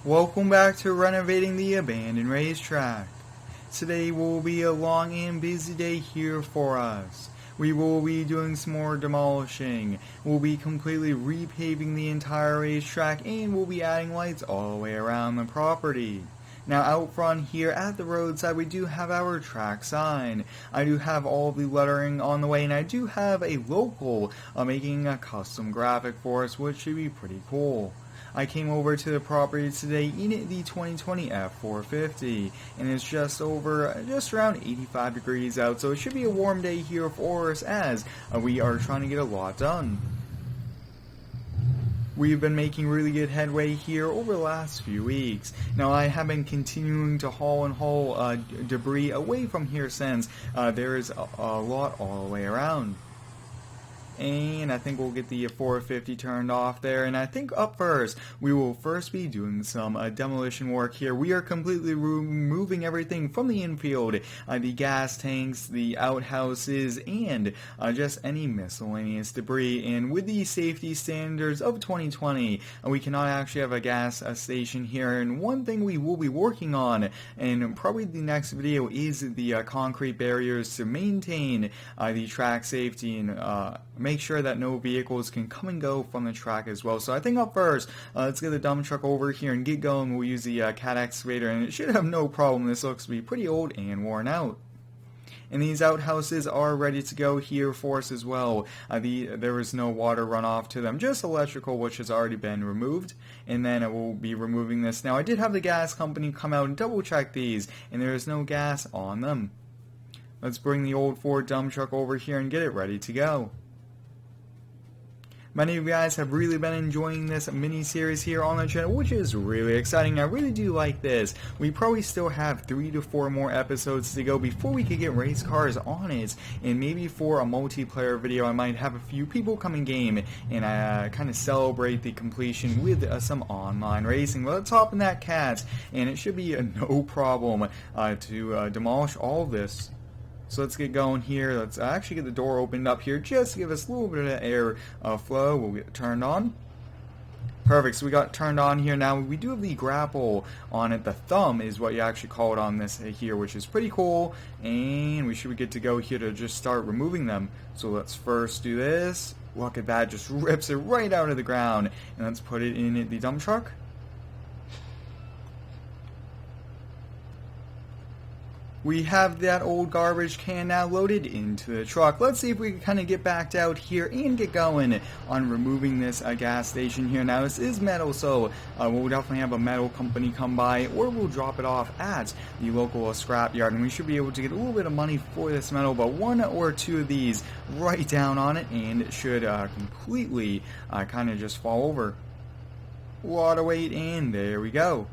Welcome back to Renovating the Abandoned RaceTrack. Today will be a long and busy day here for us. We will be doing some more demolishing. We'll be completely repaving the entire racetrack, and we'll be adding lights all the way around the property. Now out front here at the roadside, we do have our track sign. I do have all the lettering on the way, and I do have a local making a custom graphic for us, which should be pretty cool. I came over to the property today in the 2020 F450, and it's just around 85 degrees out, so it should be a warm day here for us as we are trying to get a lot done. We've been making really good headway here over the last few weeks. Now I have been continuing to haul debris away from here since there is a lot all the way around. And I think we'll get the 450 turned off there, and I think up first we will first be doing some demolition work here. We are completely removing everything from the infield, the gas tanks, the outhouses, and just any miscellaneous debris. And with the safety standards of 2020, we cannot actually have a gas station here. And one thing we will be working on, and probably the next video, is the concrete barriers to maintain the track safety and make sure that no vehicles can come and go from the track as well. So I think up first, let's get the dump truck over here and get going. We'll use the cat excavator, and it should have no problem. This looks to be pretty old and worn out. And these outhouses are ready to go here for us as well. There is no water runoff to them, just electrical, which has already been removed. And then I will be removing this. Now I did have the gas company come out and double check these, and there is no gas on them. Let's bring the old Ford dump truck over here and get it ready to go. Many of you guys have really been enjoying this mini-series here on the channel, which is really exciting. I really do like this. We probably still have 3 to 4 more episodes to go before we could get race cars on it. And maybe for a multiplayer video, I might have a few people come in game and kind of celebrate the completion with some online racing. Well, let's hop in that cat, and it should be no problem to demolish all of this. So let's get going here. Let's actually get the door opened up here just to give us a little bit of air flow. We'll get it turned on. Perfect, so we got it turned on here. Now we do have the grapple on it. The thumb is what you actually call it on this here, which is pretty cool. And we should be good to go here to just start removing them. So let's first do this. Look at that, just rips it right out of the ground. And let's put it in the dump truck. We have that old garbage can now loaded into the truck. Let's see if we can kind of get backed out here and get going on removing this gas station here. Now this is metal, so we'll definitely have a metal company come by, or we'll drop it off at the local scrap yard, and we should be able to get a little bit of money for this metal. But 1 or 2 of these right down on it, and it should completely kind of just fall over. A lot of weight, and there we go.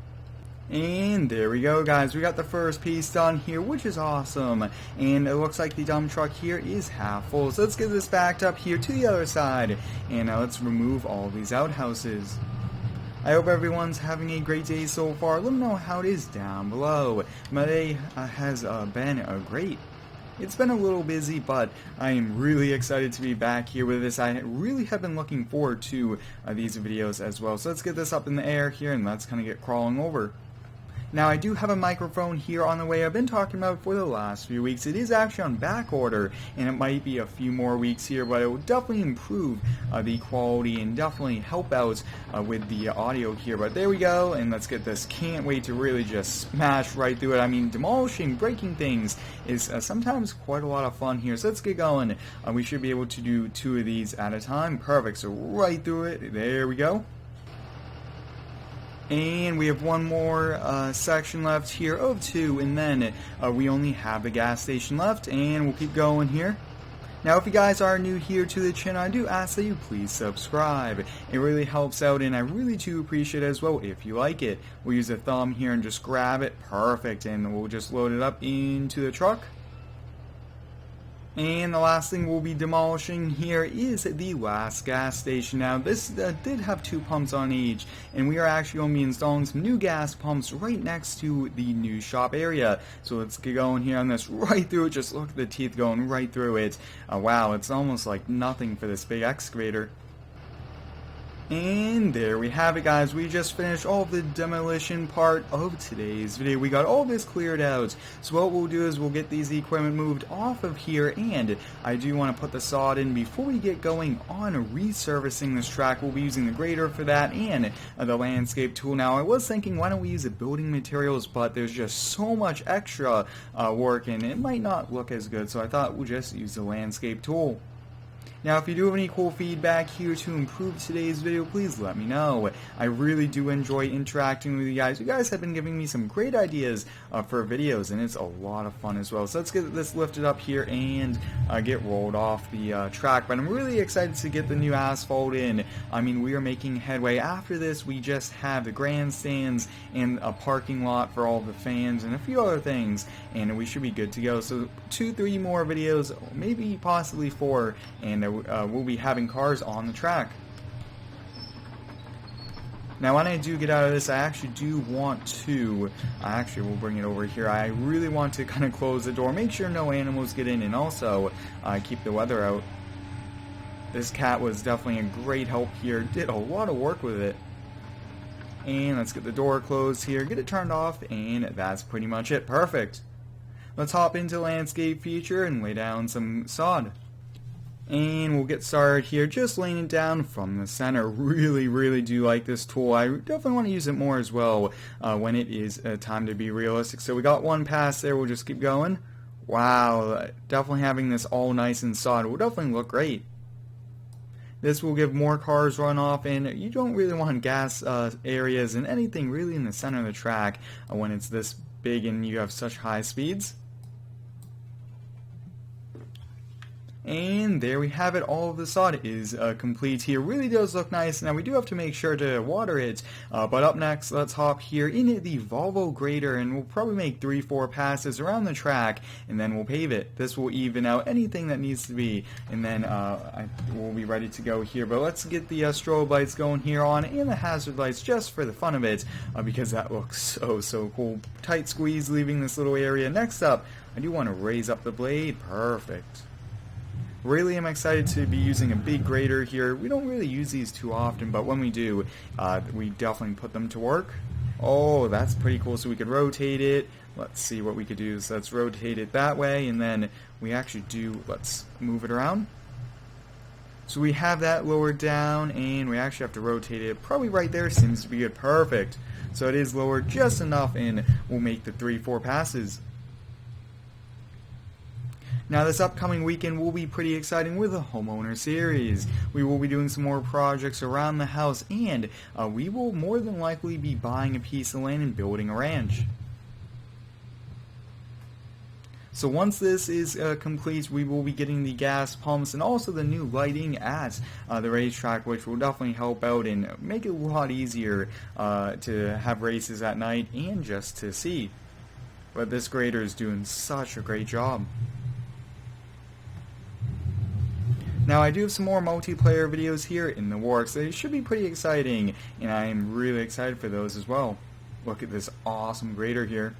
And there we go, guys. We got the first piece done here, which is awesome. And it looks like the dump truck here is half full. So let's get this backed up here to the other side. And now let's remove all these outhouses. I hope everyone's having a great day so far. Let me know how it is down below. My day has been great. It's been a little busy, but I am really excited to be back here with this. I really have been looking forward to these videos as well. So let's get this up in the air here, and let's kind of get crawling over. Now I do have a microphone here on the way I've been talking about for the last few weeks. It is actually on back order, and it might be a few more weeks here, but it will definitely improve the quality and definitely help out with the audio here. But there we go, and let's get this. Can't wait to really just smash right through it. I mean, demolishing, breaking things is sometimes quite a lot of fun here. So let's get going. We should be able to do 2 of these at a time. Perfect, so right through it. There we go. And we have 1 more section left here of 2, and then we only have the gas station left, and we'll keep going here. Now if you guys are new here to the channel, I do ask that you please subscribe. It really helps out, and I really do appreciate it as well if you like it. We'll use a thumb here and just grab it. Perfect, and we'll just load it up into the truck. And the last thing we'll be demolishing here is the last gas station. Now this did have 2 pumps on each, and we are actually going to be installing some new gas pumps right next to the new shop area. So let's get going here on this, right through it. Just look at the teeth going right through it. Wow, it's almost like nothing for this big excavator. And there we have it, guys. We just finished all of the demolition part of today's video. We got all this cleared out. So what we'll do is we'll get these equipment moved off of here, and I do want to put the sod in before we get going on resurfacing this track. We'll be using the grader for that and the landscape tool. Now I was thinking, why don't we use the building materials, but there's just so much extra work and it might not look as good, so I thought we'll just use the landscape tool. Now, if you do have any cool feedback here to improve today's video, please let me know. I really do enjoy interacting with you guys. You guys have been giving me some great ideas for videos, and it's a lot of fun as well. So let's get this lifted up here and get rolled off the track. But I'm really excited to get the new asphalt in. I mean, we are making headway. After this, we just have the grandstands and a parking lot for all the fans and a few other things, and we should be good to go. So 2-3 more videos, maybe possibly 4, and we'll be having cars on the track. Now when I do get out of this, I actually do want to, we'll bring it over here, I really want to kind of close the door, make sure no animals get in, and also keep the weather out. This cat was definitely a great help here, did a lot of work with it. And let's get the door closed here, get it turned off, and that's pretty much it. Perfect. Let's hop into landscape feature and lay down some sod. And we'll get started here, just laying it down from the center. Really do like this tool. I definitely want to use it more as well when it is time to be realistic. So we got one pass there, we'll just keep going. Wow, definitely having this all nice and solid will definitely look great. This will give more cars run off, and you don't really want gas areas and anything really in the center of the track when it's this big and you have such high speeds. And there we have it, all of the sod is complete here. Really does look nice. Now we do have to make sure to water it, but up next let's hop here in the Volvo grader, and we'll probably make 3-4 passes around the track and then we'll pave it. This will even out anything that needs to be, and then we'll be ready to go here. But let's get the strobe lights going here on, and the hazard lights just for the fun of it, because that looks so cool. Tight squeeze leaving this little area. Next up, I do want to raise up the blade. Perfect. Really am excited to be using a big grader here. We don't really use these too often, but when we do, we definitely put them to work. Oh, that's pretty cool. So we could rotate it. Let's see what we could do. So let's rotate it that way, and then we actually let's move it around. So we have that lowered down, and we actually have to rotate it. Probably right there seems to be good. Perfect. So it is lowered just enough, and we'll make the 3-4 passes. Now this upcoming weekend will be pretty exciting with the homeowner series. We will be doing some more projects around the house, and we will more than likely be buying a piece of land and building a ranch. So once this is complete, we will be getting the gas pumps and also the new lighting at the racetrack, which will definitely help out and make it a lot easier to have races at night and just to see. But this grader is doing such a great job. Now I do have some more multiplayer videos here in the works. They should be pretty exciting, and I am really excited for those as well. Look at this awesome grader here.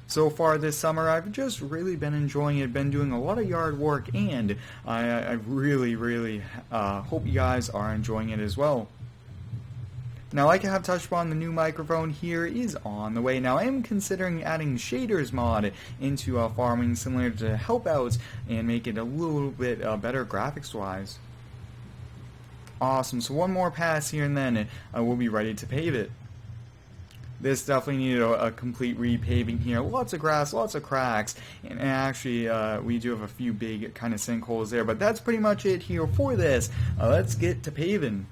So far this summer, I've just really been enjoying it, been doing a lot of yard work, and I really hope you guys are enjoying it as well. Now, like I have touched upon, the new microphone here is on the way. Now, I am considering adding shaders mod into Farming Simulator to help out and make it a little bit better graphics-wise. Awesome, so one more pass here and then we'll be ready to pave it. This definitely needed a complete repaving here. Lots of grass, lots of cracks, and actually we do have a few big kind of sinkholes there, but that's pretty much it here for this. Let's get to paving.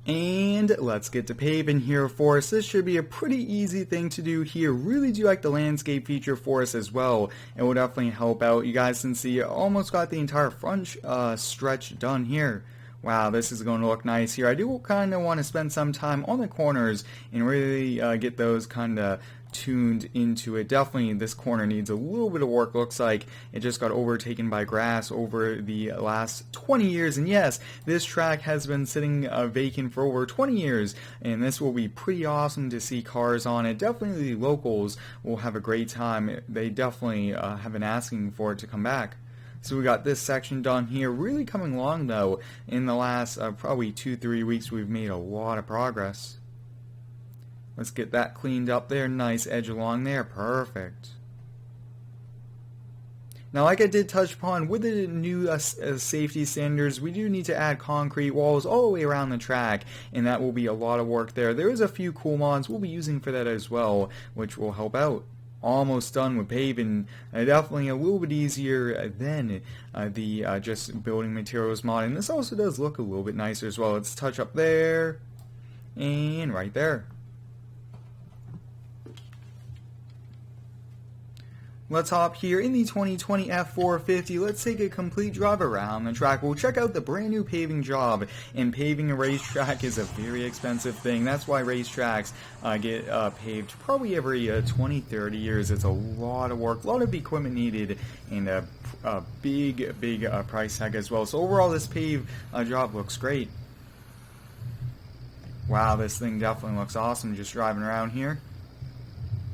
And let's get to paving here for us. This should be a pretty easy thing to do here. Really do like the landscape feature for us as well. It will definitely help out. You guys can see almost got the entire front stretch done here. Wow, this is going to look nice here. I do kind of want to spend some time on the corners and really get those kind of tuned into it. Definitely this corner needs a little bit of work. Looks like it just got overtaken by grass over the last 20 years, and yes, this track has been sitting vacant for over 20 years, and this will be pretty awesome to see cars on it. Definitely the locals will have a great time. They definitely have been asking for it to come back. So we got this section done here, really coming along though. In the last probably 2-3 weeks we've made a lot of progress. Let's get that cleaned up there, nice edge along there, perfect. Now, like I did touch upon, with the new safety standards, we do need to add concrete walls all the way around the track, and that will be a lot of work there. There is a few cool mods we'll be using for that as well, which will help out. Almost done with paving, definitely a little bit easier than the just building materials mod, and this also does look a little bit nicer as well. Let's touch up there, and right there. Let's hop here in the 2020 F450. Let's take a complete drive around the track. We'll check out the brand new paving job. And paving a racetrack is a very expensive thing. That's why racetracks get paved probably every 20-30 years. It's a lot of work, a lot of equipment needed, and a big price tag as well. So overall, this pave job looks great. Wow, this thing definitely looks awesome just driving around here.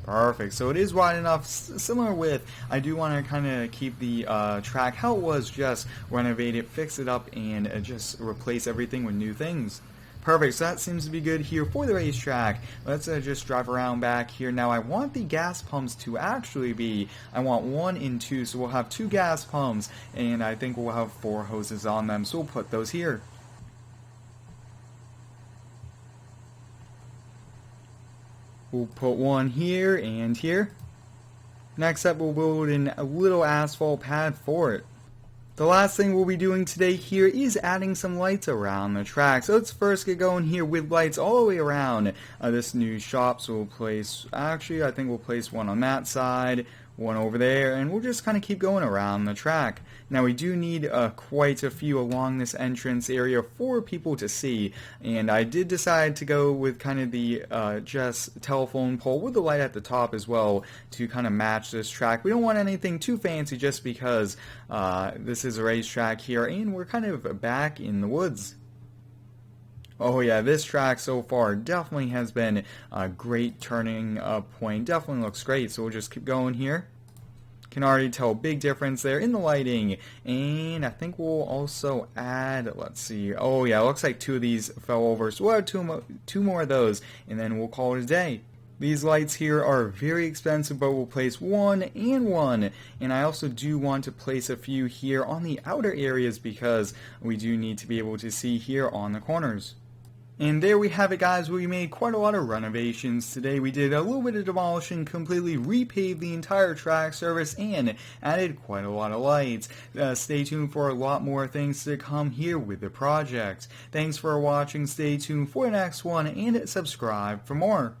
Perfect. So it is wide enough, similar width. I do want to kind of keep the track how it was, just renovate it, fix it up, and just replace everything with new things. Perfect. So that seems to be good here for the racetrack. Let's just drive around back here. Now I want the gas pumps to actually be, I want 1 and 2, so we'll have 2 gas pumps, and I think we'll have 4 hoses on them, so we'll put those here. We'll put 1 here and here. Next up, we'll build in a little asphalt pad for it. The last thing we'll be doing today here is adding some lights around the track. So let's first get going here with lights all the way around this new shop. So we'll place, actually I think we'll place 1 on that side, 1 over there, and we'll just kind of keep going around the track. Now we do need quite a few along this entrance area for people to see, and I did decide to go with kind of the just telephone pole with the light at the top as well to kind of match this track. We don't want anything too fancy just because this is a racetrack here and we're kind of back in the woods. Oh yeah, this track so far definitely has been a great turning point. Definitely looks great, so we'll just keep going here. Can already tell a big difference there in the lighting, and I think we'll also add, let's see, oh yeah, it looks like 2 of these fell over, so we'll add 2 more of those, and then we'll call it a day. These lights here are very expensive, but we'll place 1 and 1, and I also do want to place a few here on the outer areas because we do need to be able to see here on the corners. And there we have it, guys. We made quite a lot of renovations today. We did a little bit of demolition, completely repaved the entire track surface, and added quite a lot of lights. Stay tuned for a lot more things to come here with the project. Thanks for watching. Stay tuned for the next one, and subscribe for more.